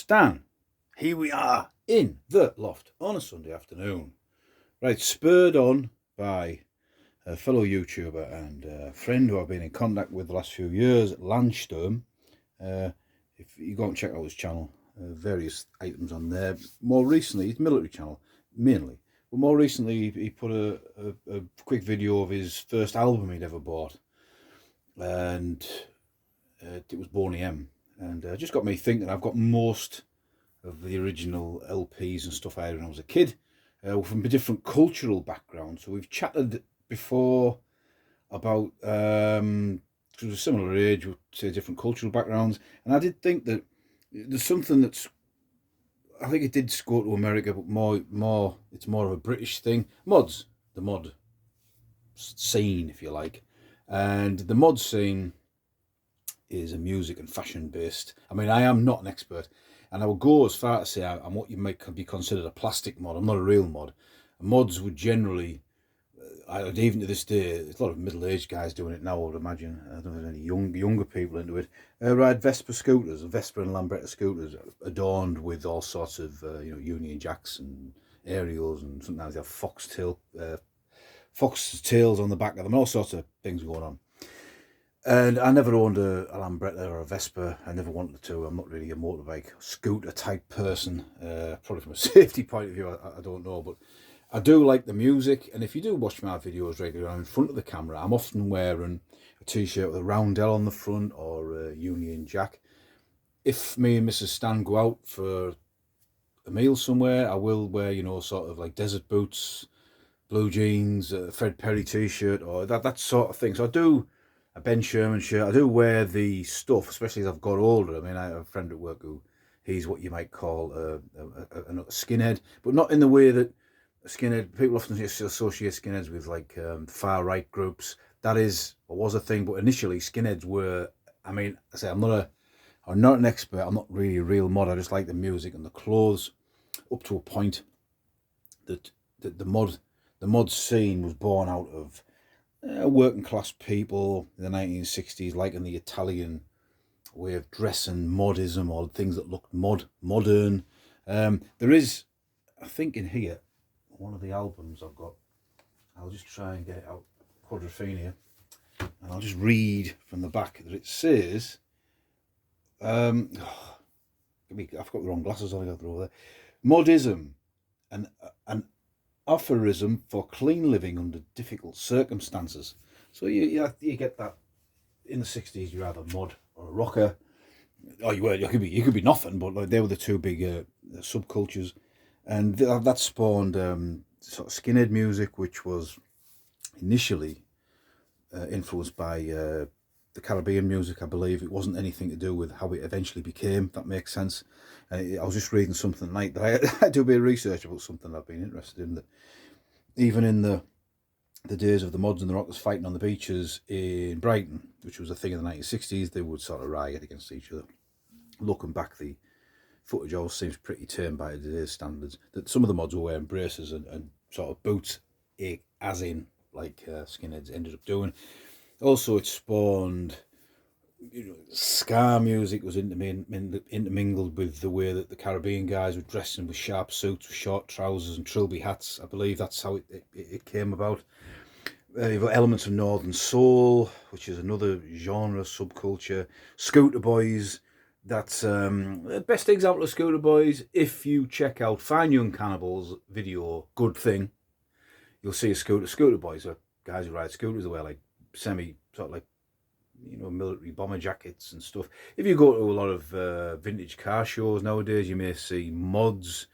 Stan. Here we are in the loft on a Sunday afternoon. Right, spurred on by a fellow YouTuber and a friend who I've been in contact with the last few years, Landsturm. If you go and check out his channel, various items on there. More recently, it's military channel, mainly. But more recently, he put a quick video of his first album he'd ever bought. And it was Boney M. And just got me thinking, I've got most of the original LPs and stuff I had when I was a kid, from a different cultural background. So we've chatted before about, because we're a similar age, we'd say different cultural backgrounds. And I did think that there's something that's, I think it did go to America, but it's more of a British thing. Mods, the mod scene, if you like. And the mod scene is a music and fashion based. I mean, I am not an expert, and I will go as far to say I'm what you might be considered a plastic mod. I'm not a real mod. Mods would generally, even to this day, there's a lot of middle-aged guys doing it now, I would imagine. I don't know if there's any younger people into it. Ride Vespa scooters, Vespa and Lambretta scooters, adorned with all sorts of Union Jacks and aerials, and sometimes they have fox tails on the back of them, all sorts of things going on. And I never owned a Lambretta or a Vespa. I never wanted to. I'm not really a motorbike scooter type person. Probably from a safety point of view, I don't know. But I do like the music. And if you do watch my videos regularly, I'm in front of the camera. I'm often wearing a t-shirt with a roundel on the front or a Union Jack. If me and Mrs. Stan go out for a meal somewhere, I will wear, sort of like desert boots, blue jeans, a Fred Perry t-shirt, or that sort of thing. So I do a Ben Sherman shirt. I do wear the stuff, especially as I've got older. I mean, I have a friend at work who, he's what you might call a skinhead, but not in the way that a skinhead, people often just associate skinheads with like far right groups. That is, or was a thing, but initially skinheads were, I mean, I say I'm not an expert, I'm not really a real mod, I just like the music and the clothes up to a point. That the mod scene was born out of working class people in the 1960s liking the Italian way of dressing, modism, or things that looked modern. There is, I think in here, one of the albums I've got, I'll just try and get it out, Quadrophenia, and I'll just read from the back that it says, I've got the wrong glasses on, I got over there. Modism, an aphorism for clean living under difficult circumstances. So you get that in the 60s. You're either mod or a rocker, or you could be nothing. But like, they were the two big subcultures, and that spawned sort of skinhead music, which was initially influenced by the Caribbean music. I believe it wasn't anything to do with how it eventually became. If that makes sense. And I was just reading something like that. I do a bit of research about something I've been interested in. That even in the days of the mods and the rockers fighting on the beaches in Brighton, which was a thing in the 1960s, they would sort of riot against each other. Looking back, the footage always seems pretty tame by today's standards. That some of the mods were wearing braces and sort of boots, as in like skinheads ended up doing. Also, it spawned, ska music was intermingled with the way that the Caribbean guys were dressing with sharp suits, with short trousers and trilby hats. I believe that's how it came about. You've got elements of Northern Soul, which is another genre, subculture. Scooter Boys, that's the best example of Scooter Boys. If you check out Fine Young Cannibals video, Good Thing, you'll see a Scooter Boys are guys who ride scooters. They wear like military bomber jackets and stuff. If you go to a lot of vintage car shows nowadays, you may see mods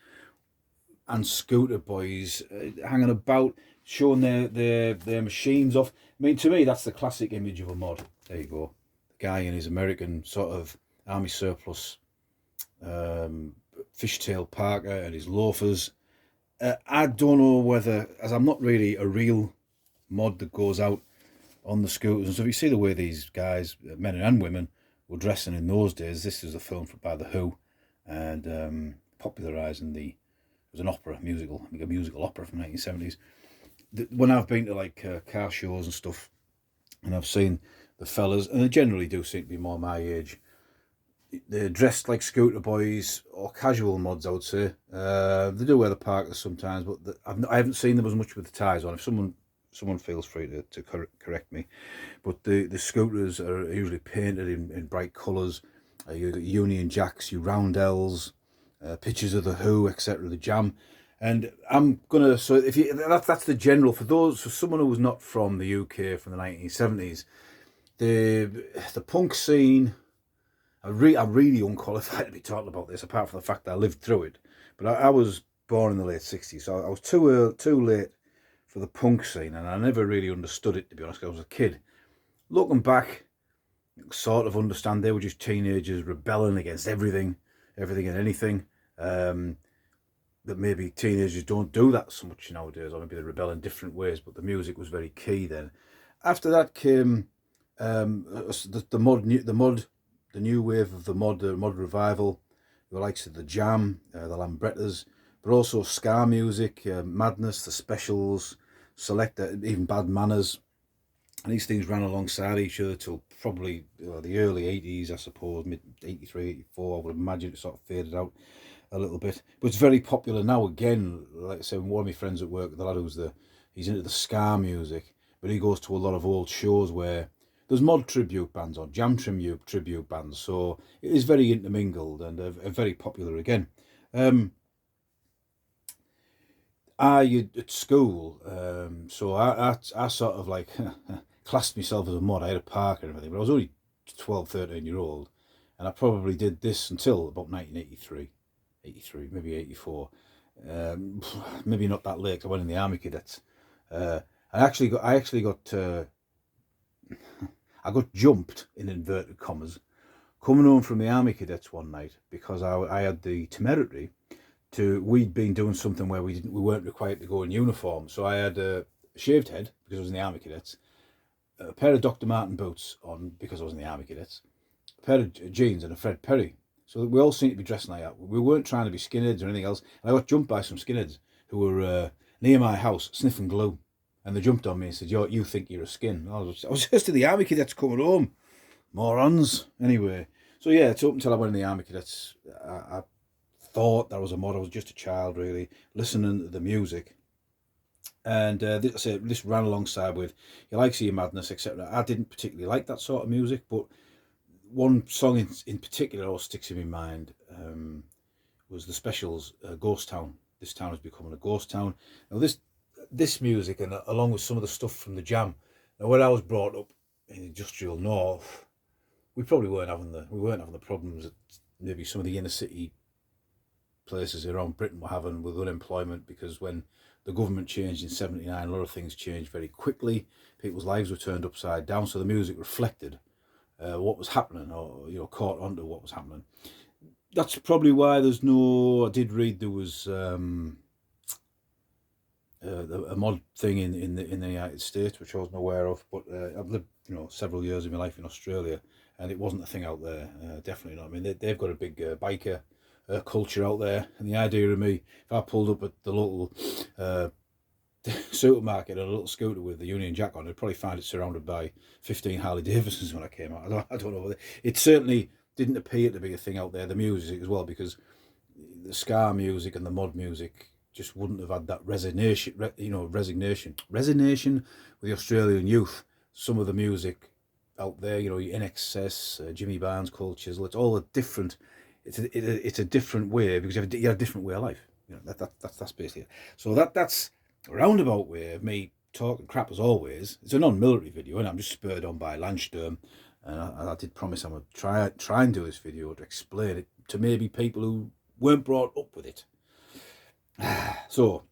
and Scooter Boys hanging about, showing their machines off. I mean, to me, that's the classic image of a mod. There you go. The guy in his American sort of army surplus fishtail parka and his loafers. I don't know whether, as I'm not really a real mod that goes out on the scooters and stuff, you see the way these guys, men and women, were dressing in those days. This was a film by The Who, and popularising it was an opera, a musical opera from the 1970s. When I've been to like car shows and stuff, and I've seen the fellas, and they generally do seem to be more my age, they're dressed like scooter boys or casual mods, I would say. They do wear the parkers sometimes, but I haven't seen them as much with the ties on. If someone feels free to correct me, but the scooters are usually painted in bright colours. You got Union Jacks, your Roundels, pictures of the Who, etc. The Jam, and I'm gonna. So if you that's the general for someone who was not from the UK from the 1970s, the punk scene. I'm really unqualified to be talking about this, apart from the fact that I lived through it. But I was born in the late 60s, so I was too late for the punk scene, and I never really understood it, to be honest, 'cause I was a kid. Looking back, sort of understand they were just teenagers rebelling against everything and anything. That maybe teenagers don't do that so much nowadays, or maybe they rebel in different ways, but the music was very key then. After that came the new wave of the mod revival, the likes of the Jam, the Lambrettas, but also ska music, Madness, the Specials, Selector, even Bad Manners. And these things ran alongside each other till probably the early 80s, I suppose, mid 83, 84. I would imagine it sort of faded out a little bit. But it's very popular now again. Like I said, one of my friends at work, the lad he's into the ska music, but he goes to a lot of old shows where there's mod tribute bands or Jam tribute bands. So it is very intermingled and very popular again. At school, so I sort of like classed myself as a mod. I had a park and everything, but I was only 12, 13-year-old, and I probably did this until about 1983, 83, maybe 84. Maybe not that late, 'cause I went in the Army Cadets. I got jumped, in inverted commas, coming home from the Army Cadets one night, because I had the temerity we'd been doing something where we weren't required to go in uniform. So I had a shaved head because I was in the Army Cadets, a pair of Dr. Martin boots on because I was in the Army Cadets, a pair of jeans and a Fred Perry. So we all seemed to be dressing like that. We weren't trying to be skinheads or anything else. And I got jumped by some skinheads who were near my house sniffing glue. And they jumped on me and said, you think you're a skin. I was just in the Army Cadets coming home. Morons. Anyway, so yeah, it's up until I went in the Army Cadets. I thought that I was a mod. I was just a child, really, listening to the music. And this ran alongside with You Like See Your Madness, etc. I didn't particularly like that sort of music, but one song in particular always sticks in my mind was the Specials, Ghost Town. This town is becoming a ghost town. Now this music, and along with some of the stuff from the Jam. Now, when I was brought up in the industrial north, we weren't having the problems that maybe some of the inner city places around Britain were having with unemployment, because when the government changed in '79, a lot of things changed very quickly. People's lives were turned upside down, so the music reflected what was happening, or caught onto what was happening. That's probably why I did read there was a mod thing in the United States, which I wasn't aware of, but I've lived several years of my life in Australia, and it wasn't a thing out there. Definitely not. I mean, they've got a big biker culture out there, and the idea of me, if I pulled up at the local supermarket on a little scooter with the Union Jack on, I'd probably find it surrounded by 15 Harley Davidsons when I came out. I don't know. It certainly didn't appear to be a thing out there. The music as well, because the ska music and the mod music just wouldn't have had that resignation with the Australian youth. Some of the music out there, your INXS, Jimmy Barnes, Cold Chisel, it's all a different. It's a different way, because you have a different way of life. That's basically it. So that's a roundabout way of me talking crap as always. It's a non-military video, and I'm just spurred on by Landsturm, and I did promise I would try and do this video to explain it to maybe people who weren't brought up with it. So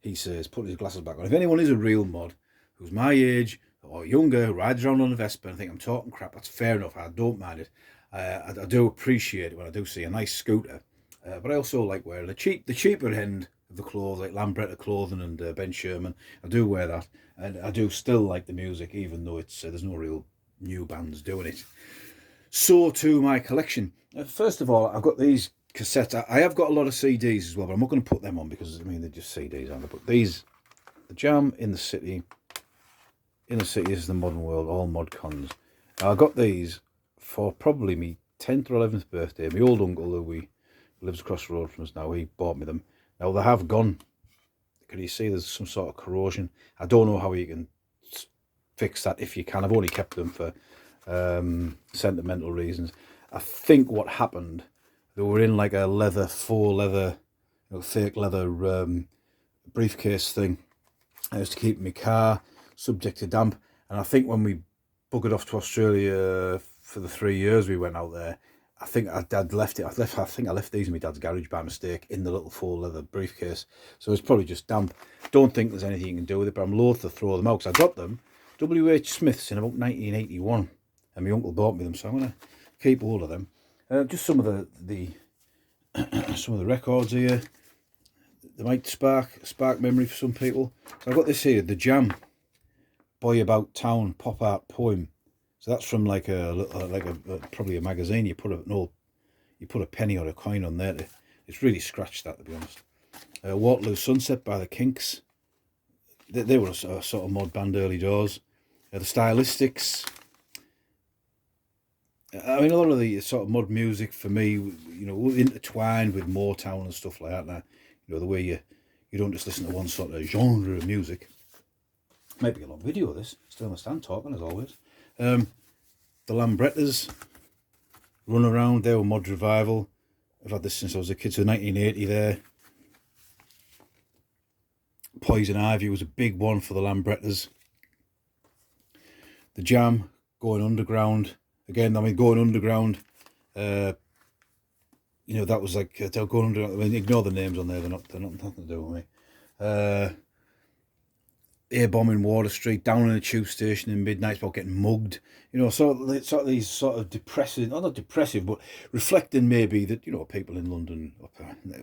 he says, put his glasses back on. If anyone is a real mod who's my age or younger, who rides around on a Vespa and think I'm talking crap, that's fair enough. I don't mind it. I do appreciate it when I do see a nice scooter, but I also like wearing the cheaper end of the clothes, like Lambretta clothing and Ben Sherman. I do wear that, and I do still like the music, even though it's there's no real new bands doing it. So to my collection. First of all, I've got these cassettes. I have got a lot of CDs as well, but I'm not going to put them on because they're just CDs, aren't they? But these, the Jam, In the City. In the City is the Modern World, all mod cons. I got these for probably me 10th or 11th birthday, my old uncle, who lives across the road from us now, he bought me them. Now, they have gone. Can you see there's some sort of corrosion? I don't know how you can fix that, if you can. I've only kept them for sentimental reasons. I think what happened, they were in like a faux leather, fake leather briefcase thing. I used to keep my car subject to damp, and I think when we buggered off to Australia for the 3 years we went out there, I think Dad left it. I think I left these in my dad's garage by mistake in the little faux leather briefcase. So it's probably just damp. Don't think there's anything you can do with it, but I'm loath to throw them out because I got them W.H. Smith's in about 1981, and my uncle bought me them, so I'm gonna keep hold of them. Just some of the some of the records here. They might spark memory for some people. So I've got this here, The Jam, Boy About Town pop art poem. So that's from like probably a magazine. You put a penny or a coin on there. It's really scratched that, to be honest. Waterloo Sunset by the Kinks. They were a sort of mod band early doors. The Stylistics. I mean, a lot of the sort of mod music for me, intertwined with Motown and stuff like that. Now, the way you don't just listen to one sort of genre of music. Might be a long video of this. Still on the stand talking as always. The Lambrettas, Run Around, they were mod revival. I've had this since I was a kid, so 1980 there. Poison Ivy was a big one for the Lambrettas. The Jam, Going Underground. Again, I mean, Going Underground, that was like, they're going underground. I mean, ignore the names on there, they're not nothing to do with me. Air bombing Water Street, Down in a Tube Station in Midnight, about getting mugged. Sort of these sort of depressing, not depressive, but reflecting maybe that, people in London,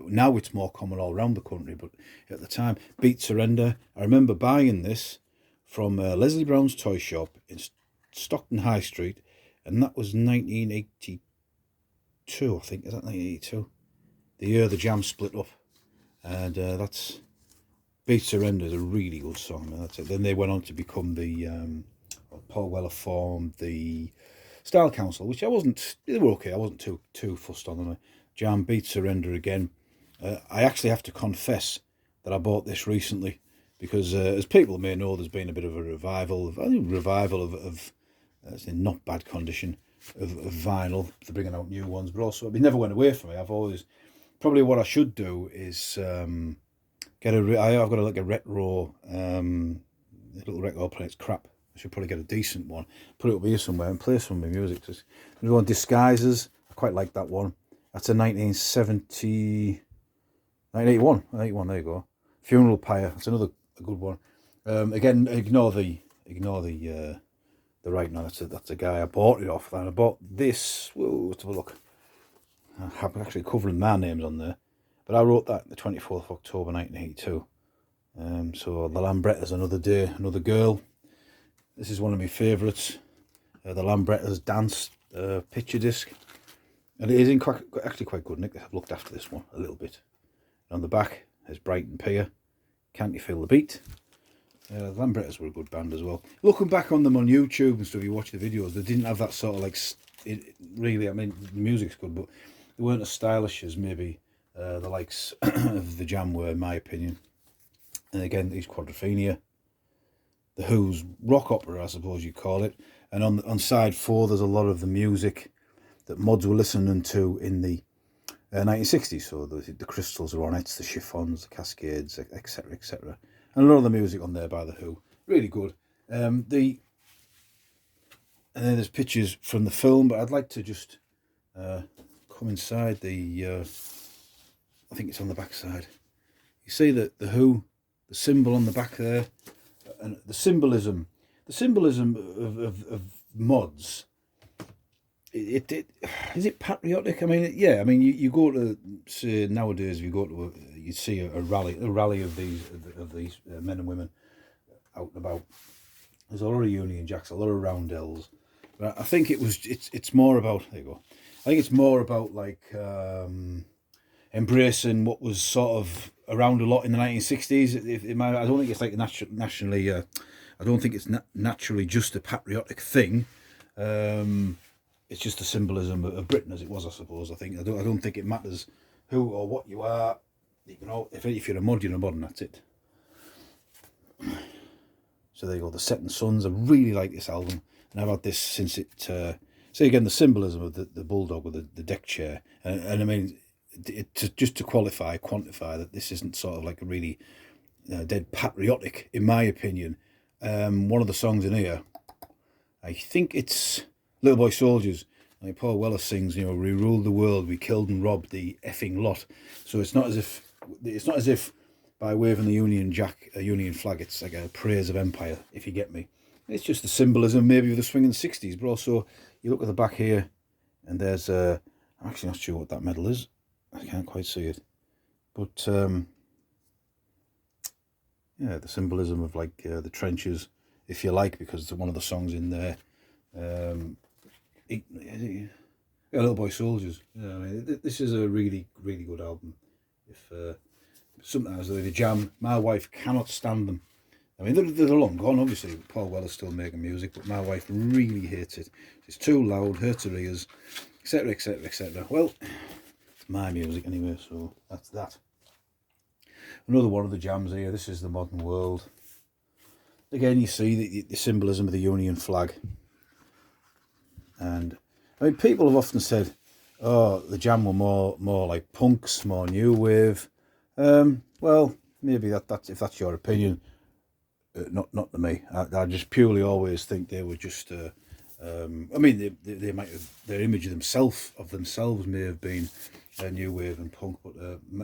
now it's more common all around the country, but at the time, Beat Surrender. I remember buying this from Leslie Brown's toy shop in Stockton High Street, and that was 1982, I think. Is that 1982? The year the Jam split up, and that's... Beat Surrender is a really good song. That's it. Then they went on to become the Paul Weller formed the Style Council, which they were okay. I wasn't too fussed on them. Jam, Beat Surrender again. I actually have to confess that I bought this recently because, as people may know, there's been a bit of a revival of it's in not bad condition of vinyl. They're bringing out new ones, but also it never went away from me. I've always, probably what I should do is. I've got like a retro little record player. It's crap. I should probably get a decent one, put it up here somewhere and play some of my music. There's one, Disguises. I quite like that one. That's a 1981. There you go. Funeral Pyre. That's another good one. Again, ignore the right now. That's a guy I bought it off. And I bought this. Whoa, let's have a look. I'm actually covering my names on there. But I wrote that the 24th of October 1982. So The Lambrettas, Another Day, Another Girl. This is one of my favourites. The Lambrettas Dance picture disc. And it is actually quite good. Nick, I've looked after this one a little bit. And on the back, there's Brighton Pier. Can't You Feel the Beat? The Lambrettas were a good band as well. Looking back on them on YouTube and stuff, you watch the videos, they didn't have that sort of like... really, I mean, the music's good, but they weren't as stylish as maybe... the likes of the Jam were, in my opinion. And again, these Quadrophenia, the Who's rock opera, I suppose you call it. And on side 4, there's a lot of the music that mods were listening to in the 1960s. So the Crystals are on it, the Chiffons, the Cascades, etc., etc. And a lot of the music on there by the Who, really good. And then there's pictures from the film, but I'd like to just come inside the. I think it's on the back side. You see the Who, the symbol on the back there, and the symbolism of mods. Is it patriotic? I mean, yeah. I mean, you go to, say, nowadays, if you go to you see a rally of these men and women out and about. There's a lot of Union Jacks, a lot of roundels. But I think it's more about, there you go. I think it's more about like embracing what was sort of around a lot in the 1960s. I don't think it's like nationally. I don't think it's naturally just a patriotic thing. it's just the symbolism of Britain as it was, I suppose. I don't think it matters who or what you are. You know, if you're a mod, you're a mod, and that's it. So there you go, the Setting Suns. I really like this album, and I've had this since it. See again the symbolism of the bulldog with the deck chair, and I mean, just to quantify that this isn't sort of like a really dead patriotic, in my opinion. One of the songs in here, I think it's Little Boy Soldiers. Like Paul Weller sings, you know, we ruled the world, we killed and robbed the effing lot. So it's not as if by waving the Union Jack, a Union flag, it's like a praise of empire, if you get me. It's just the symbolism maybe of the swinging 60s, but also you look at the back here, and there's I'm actually not sure what that medal is. I can't quite see it, but yeah, the symbolism of like the trenches, if you like, because one of the songs in there. Little Boy Soldiers. Yeah, I mean, this is a really, really good album. If sometimes the Jam, my wife cannot stand them. I mean, they're long gone, obviously. Paul Weller's still making music, but my wife really hates it. It's too loud, hurts her ears, etc., etc., etc. Well, it's my music anyway, so that's that. Another one of the Jams here. This is The Modern World. Again, you see the symbolism of the Union flag. And I mean, people have often said, "Oh, the Jam were more like punks, more new wave." Well, maybe that's if that's your opinion. Not to me. I just purely always think they were just. I mean, they might have, their image of themselves may have been a new wave and punk, but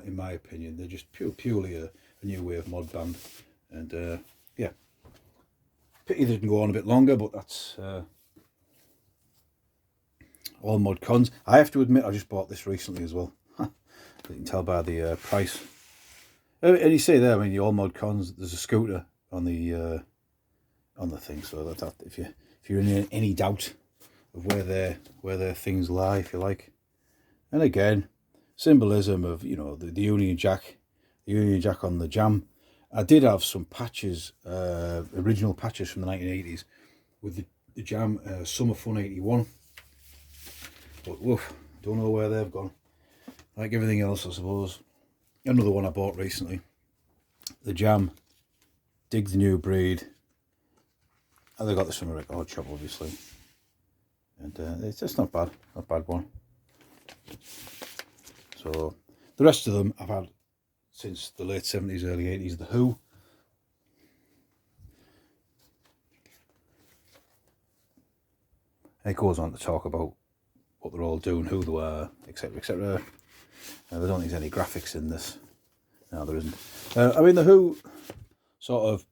in my opinion, they're just purely a new wave mod band. And yeah, pity they didn't go on a bit longer, but that's. All Mod Cons. I have to admit, I just bought this recently as well. You can tell by the price. And you see there, I mean, the All Mod Cons. There's a scooter on the thing, so that if you're in any doubt of where their things lie, if you like. And again, symbolism of, you know, the Union Jack on the Jam. I did have some patches, original patches from the 1980s with the Jam Summer Fun 81. But woof, don't know where they've gone. Like everything else, I suppose. Another one I bought recently. The Jam, Dig the New Breed. And they got this from a record shop, obviously. And it's just not bad one. So, the rest of them I've had since the late 70s, early 80s. The Who. And it goes on to talk about what they're all doing, who they were, etc., etc. I don't think there's any graphics in this. No, there isn't. I mean, the Who sort of,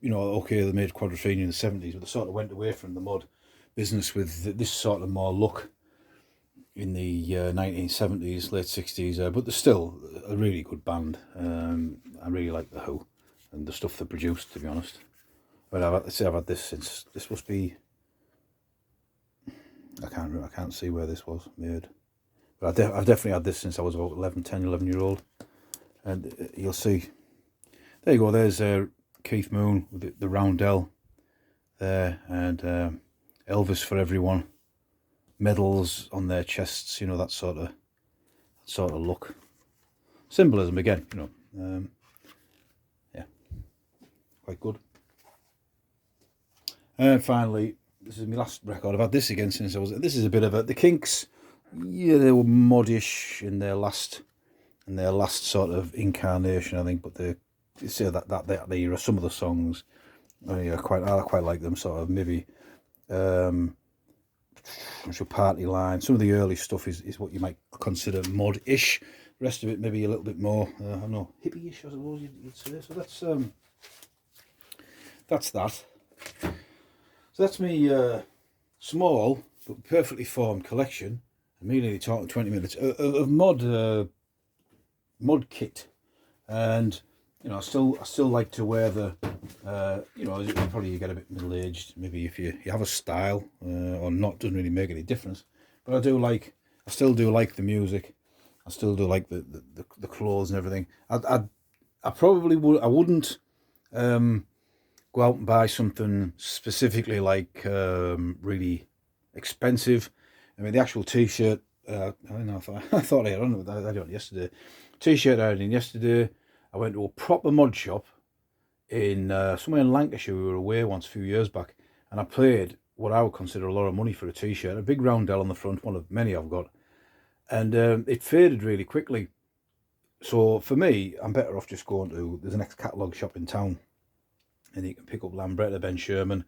you know, okay, they made Quadrophenia in the 70s, but they sort of went away from the mod business with this sort of more look in the 1970s, late 60s, but they're still a really good band. I really like the Who and the stuff they produced, to be honest. But I've had this since, this must be, I can't see where this was made. But I've definitely had this since I was about 11 year old. And you'll see, there you go, there's Keith Moon with the roundel there, and Elvis for everyone. Medals on their chests, you know, that sort of look. Symbolism again, you know. Yeah, quite good. And finally, this is my last record. I've had this again since I was. This is a bit of the Kinks. Yeah, they were modish in their last sort of incarnation, I think. But they say that era, some of the songs, I quite like them. Sort of maybe. Party Line. Some of the early stuff is what you might consider mod-ish. The rest of it maybe a little bit more, I don't know, hippie-ish, I suppose you'd say. So that's that. So that's me small but perfectly formed collection. I'm nearly talking 20 minutes of mod kit, and you know, I still like to wear the, you know, probably you get a bit middle aged. Maybe if you have a style or not, doesn't really make any difference. But I still do like the music. I still do like the clothes and everything. I probably wouldn't go out and buy something specifically like really expensive. I mean, the actual t-shirt, I don't know if I thought I had on it, I had it on yesterday. T-shirt I had in yesterday. I went to a proper mod shop in somewhere in Lancashire. We were away once a few years back, and I paid what I would consider a lot of money for a t-shirt, a big roundel on the front, one of many I've got, and it faded really quickly. So for me, I'm better off just going to, there's an ex-catalogue shop in town, and you can pick up Lambretta, Ben Sherman.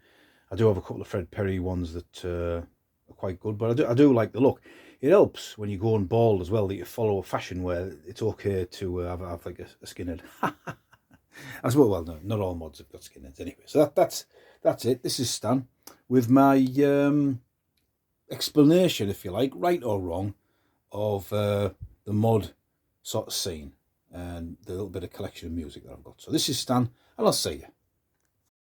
I do have a couple of Fred Perry ones that are quite good, but I do like the look. It helps when you go on bald as well that you follow a fashion where it's okay to have like a skinhead. As well, no, not all mods have got skinheads anyway. So that's it. This is Stan with my explanation, if you like, right or wrong, of the mod sort of scene and the little bit of collection of music that I've got. So this is Stan, and I'll see you.